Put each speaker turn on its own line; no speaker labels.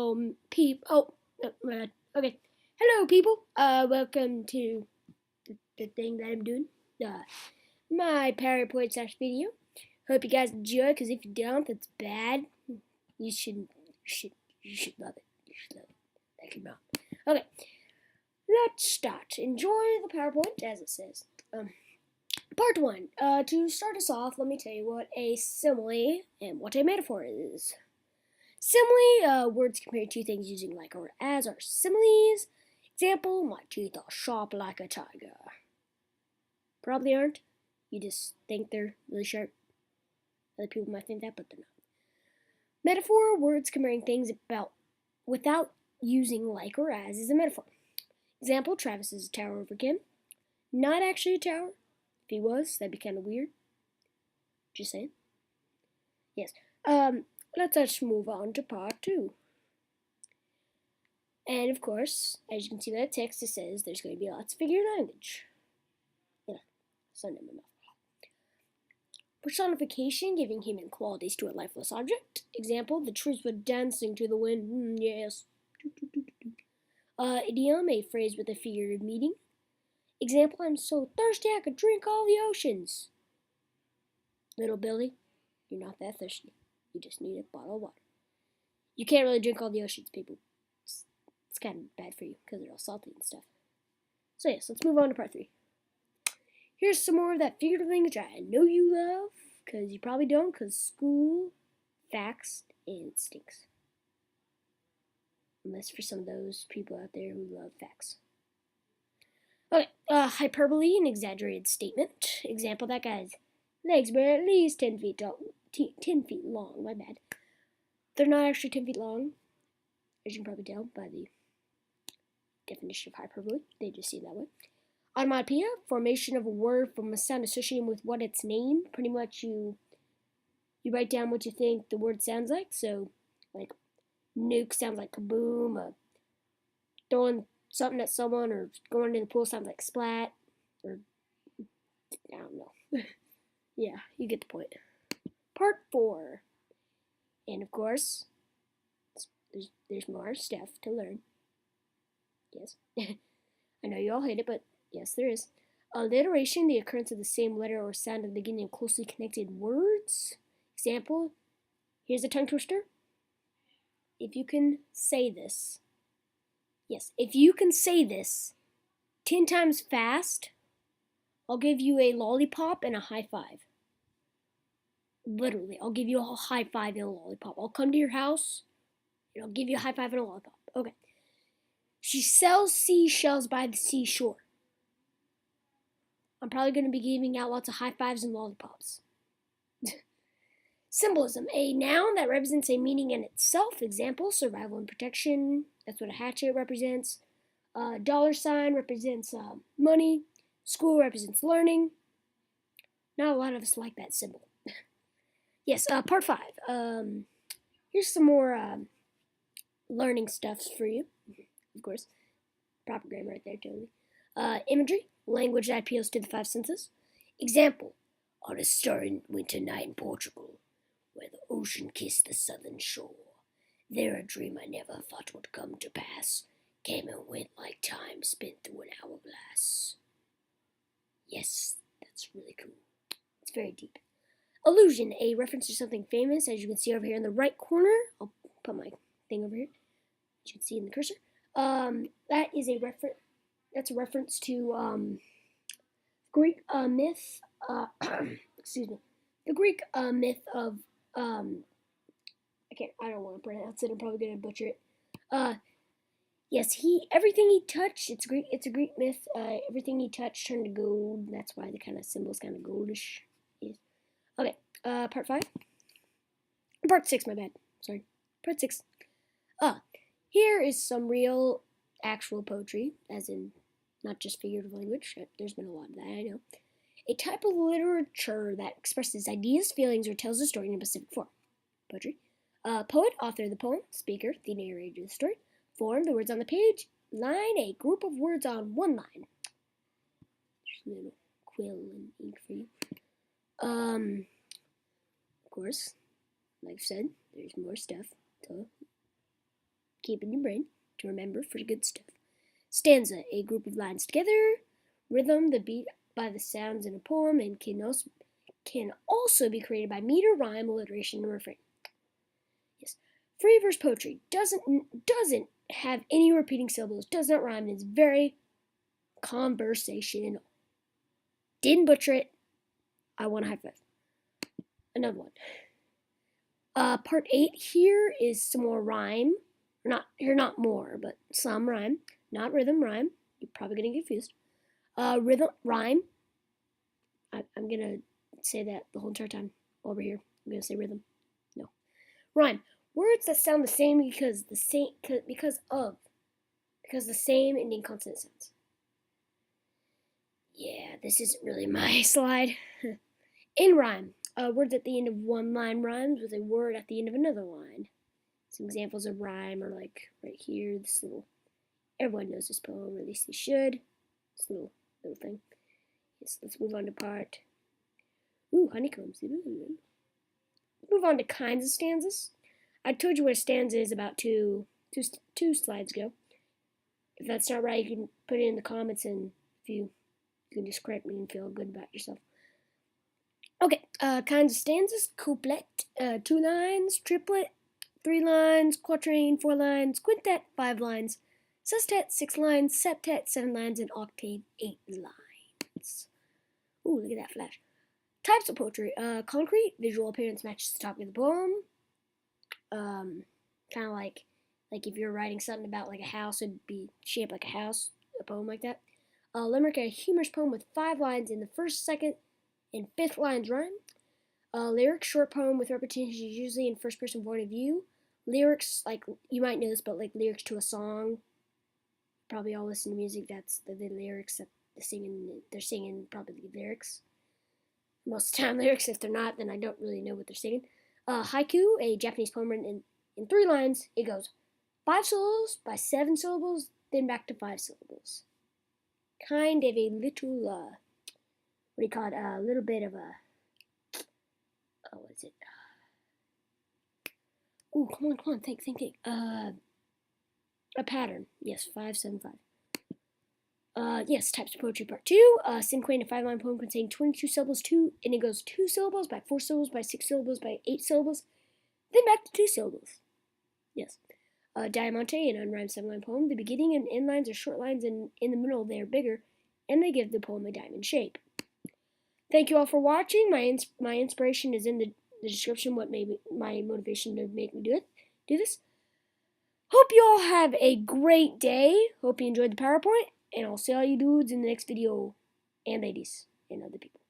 Okay. Hello, people. Welcome to the thing that I'm doing. My PowerPoint / video. Hope you guys enjoy, because if you don't, that's bad. You should, you should love it. You should love it. Thank you, Mom. Okay. Let's start. Enjoy the PowerPoint, as it says. Part 1. To start us off, let me tell you what a simile and what a metaphor is. Simile, words compare two things using like or as are similes. Example, my teeth are sharp like a tiger. Probably aren't. You just think they're really sharp. Other people might think that, but they're not. Metaphor, words comparing things about without using like or as is a metaphor. Example, Travis is a tower over Kim. Not actually a tower. If he was, that'd be kind of weird. Just saying. Yes. Let's move on to part 2. And of course, as you can see by the text, it says there's going to be lots of figure language. Yeah, sun in my mouth. Personification, giving human qualities to a lifeless object. Example, the trees were dancing to the wind. Yes. Idiom, a phrase with a figurative meaning. Example, I'm so thirsty I could drink all the oceans. Little Billy, you're not that thirsty. You just need a bottle of water. You can't really drink all the oceans, people. It's kind of bad for you because they're all salty and stuff. So yes, let's move on to part 3. Here's some more of that figurative language I know you love, because you probably don't, because school, facts, and it stinks. Unless for some of those people out there who love facts. Okay, hyperbole, an exaggerated statement. Example, that guy's legs were at least 10 feet tall, 10 feet long, my bad. They're not actually 10 feet long, as you can probably tell by the definition of hyperbole. They just seem that way. Onomatopoeia, formation of a word from a sound associated with what it's named. Pretty much you write down what you think the word sounds like. So, like, nuke sounds like kaboom. Throwing something at someone or going in the pool sounds like splat. Or, I don't know. Yeah, you get the point. Part 4. And of course, there's more stuff to learn. Yes. I know you all hate it, but yes, there is. Alliteration, the occurrence of the same letter or sound at the beginning of closely connected words. Example, here's a tongue twister. If you can say this, yes, if you can say this 10 times fast, I'll give you a lollipop and a high five. Literally, I'll give you a high five and a lollipop. I'll come to your house and I'll give you a high five and a lollipop. Okay. She sells seashells by the seashore. I'm probably going to be giving out lots of high fives and lollipops. Symbolism, a noun that represents a meaning in itself. Example, survival and protection. That's what a hatchet represents. Dollar sign represents money. School represents learning. Not a lot of us like that symbol. Yes, part 5. Here's some more learning stuff for you. Of course. Proper grammar right there, totally. Imagery, language that appeals to the 5 senses. Example, on a starry winter night in Portugal, where the ocean kissed the southern shore, there a dream I never thought would come to pass came and went like time spent through an hourglass. Yes, that's really cool. It's very deep. Allusion, a reference to something famous, as you can see over here in the right corner. I'll put my thing over here, as you can see in the cursor. That is a reference. That's a reference to Greek myth. Excuse me. The Greek myth of I don't want to pronounce it. I'm probably gonna butcher it. Yes, everything he touched. It's Greek. It's a Greek myth. Everything he touched turned to gold. That's why the kind of symbol's kind of goldish. Yes. Okay. Part 5. Part 6. My bad. Sorry. Part 6. Here is some real, actual poetry, as in not just figurative language. There's been a lot of that, I know. A type of literature that expresses ideas, feelings, or tells a story in a specific form. Poetry. Poet, author of the poem. Speaker, the narrator of the story. Form, the words on the page. Line, a group of words on one line. Just a little quill and ink for you. Of course, like I said, there's more stuff to keep in your brain to remember for good stuff. Stanza, a group of lines together. Rhythm, the beat by the sounds in a poem, and can also be created by meter, rhyme, alliteration, and refrain. Yes. Free verse poetry doesn't have any repeating syllables, does not rhyme, and is very conversational. Didn't butcher it. I want a high five. Another one. Part 8 here is some more rhyme. Not more, but some rhyme. Not rhythm, rhyme. You're probably going to get confused. Rhythm, rhyme. I'm going to say that the whole entire time over here. I'm going to say rhythm. No. Rhyme. Words that sound the same because the same ending consonant sounds. Yeah, this isn't really my slide. In rhyme. Words at the end of one line rhymes with a word at the end of another line. Some examples of rhyme are like right here, this little, everyone knows this poem, or at least they should. This little thing. Yes, let's move on to part. Ooh, honeycombs. Move on to kinds of stanzas. I told you what a stanza is about two slides ago. If that's not right, you can put it in the comments, and if you can just correct me and feel good about yourself. Okay, kinds of stanzas: couplet, 2 lines; triplet, 3 lines; quatrain, 4 lines; quintet, 5 lines; sestet, 6 lines; septet, 7 lines; and octave, 8 lines. Ooh, look at that flash. Types of poetry: concrete, visual appearance matches the topic of the poem. Kind of like if you're writing something about like a house, it'd be shaped like a house, a poem like that. Limerick, a humorous poem with 5 lines in the first, second, and 5th lines rhyme. Lyric, short poem with repetition, usually in first person point of view. Lyrics, like you might know this, but like lyrics to a song. Probably all listen to music. That's the lyrics that they're singing probably the lyrics. Most of the time lyrics. If they're not, then I don't really know what they're singing. Haiku, a Japanese poem written in 3 lines. It goes 5 syllables by 7 syllables, then back to 5 syllables. Kind of a little, what do you call it? A little bit of a, what is it? Ooh, come on, think. A pattern. Yes, 5, 7, 5. Yes, types of poetry part 2. Cinquain, a 5-line poem containing 22 syllables, and it goes 2 syllables by 4 syllables by 6 syllables by 8 syllables, then back to 2 syllables. Yes. Diamante, an unrhymed 7-line poem. The beginning and end lines are short lines, and in the middle they are bigger, and they give the poem a diamond shape. Thank you all for watching. My inspiration is in the description. What made my motivation to make me do this. Hope you all have a great day. Hope you enjoyed the PowerPoint, and I'll see all you dudes in the next video, and ladies, and other people.